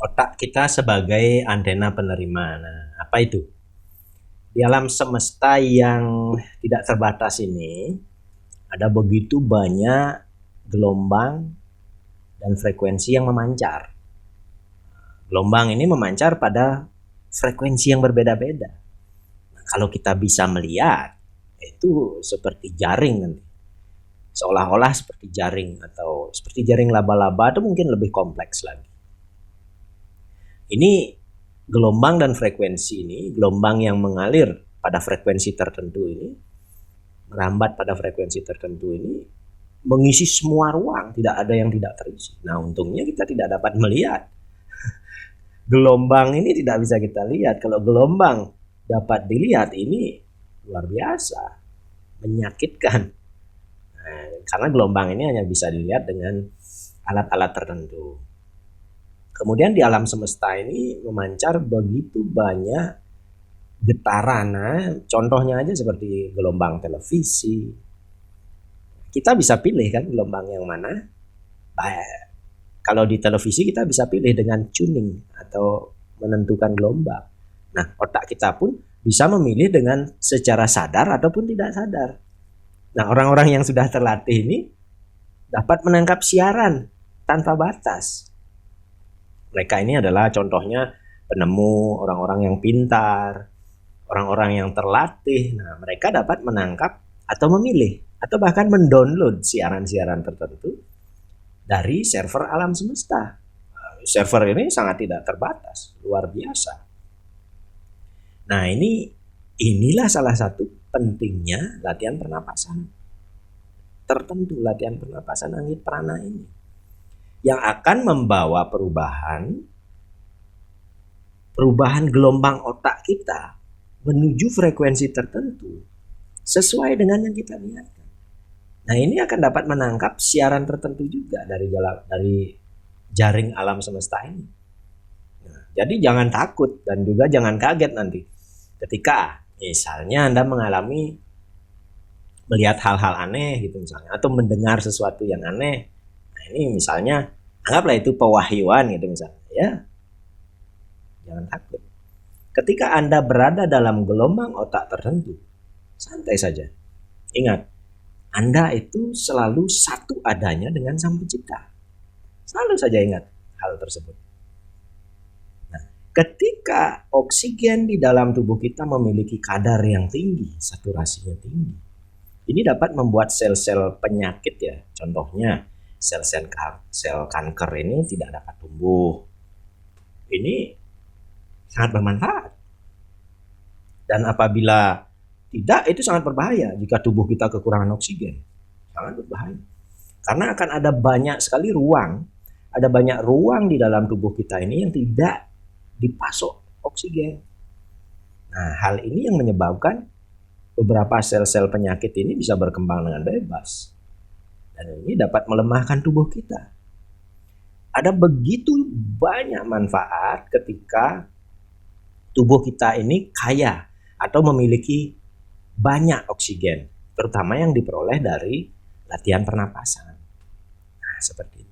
Otak kita sebagai antena penerima. Nah, apa itu? Di alam semesta yang tidak terbatas ini, ada begitu banyak gelombang dan frekuensi yang memancar. Gelombang ini memancar pada frekuensi yang berbeda-beda. Nah, kalau kita bisa melihat, itu seperti jaring nanti. Seolah-olah seperti jaring atau seperti jaring laba-laba, atau mungkin lebih kompleks lagi. Ini gelombang dan frekuensi ini, gelombang yang mengalir pada frekuensi tertentu ini, merambat pada frekuensi tertentu ini, mengisi semua ruang, tidak ada yang tidak terisi. Nah, untungnya kita tidak dapat melihat. Gelombang ini tidak bisa kita lihat. Kalau gelombang dapat dilihat, ini luar biasa, menyakitkan. Nah, karena gelombang ini hanya bisa dilihat dengan alat-alat tertentu. Kemudian di alam semesta ini memancar begitu banyak getaran. Nah, contohnya aja seperti gelombang televisi. Kita bisa pilih kan gelombang yang mana. Kalau di televisi kita bisa pilih dengan tuning atau menentukan gelombang. Nah, otak kita pun bisa memilih dengan secara sadar ataupun tidak sadar. Nah, orang-orang yang sudah terlatih ini dapat menangkap siaran tanpa batas. Mereka ini adalah contohnya penemu, orang-orang yang pintar, orang-orang yang terlatih. Nah, mereka dapat menangkap atau memilih atau bahkan mendownload siaran-siaran tertentu dari server alam semesta. Server ini sangat tidak terbatas, luar biasa. Nah, inilah salah satu pentingnya latihan pernapasan tertentu, latihan pernapasan angit prana ini, yang akan membawa perubahan gelombang otak kita menuju frekuensi tertentu sesuai dengan yang kita lihatkan. Nah, ini akan dapat menangkap siaran tertentu juga dari jaring alam semesta ini. Nah, jadi jangan takut dan juga jangan kaget nanti ketika misalnya Anda melihat hal-hal aneh gitu misalnya, atau mendengar sesuatu yang aneh. Nah, ini misalnya anggaplah itu pewahyuan gitu misalnya, ya. Jangan takut. Ketika Anda berada dalam gelombang otak tertentu, santai saja. Ingat, Anda itu selalu satu adanya dengan Sang Pencipta. Selalu saja ingat hal tersebut. Nah, ketika oksigen di dalam tubuh kita memiliki kadar yang tinggi, saturasinya tinggi, ini dapat membuat sel-sel penyakit ya, contohnya sel-sel kanker ini tidak dapat tumbuh. Ini sangat bermanfaat. Dan apabila tidak, itu sangat berbahaya jika tubuh kita kekurangan oksigen. Sangat berbahaya. Karena akan ada banyak sekali ruang, ada banyak ruang di dalam tubuh kita ini yang tidak dipasok oksigen. Nah, hal ini yang menyebabkan beberapa sel-sel penyakit ini bisa berkembang dengan bebas. Dan ini dapat melemahkan tubuh kita. Ada begitu banyak manfaat ketika tubuh kita ini kaya atau memiliki banyak oksigen, terutama yang diperoleh dari latihan pernapasan. Nah, seperti itu.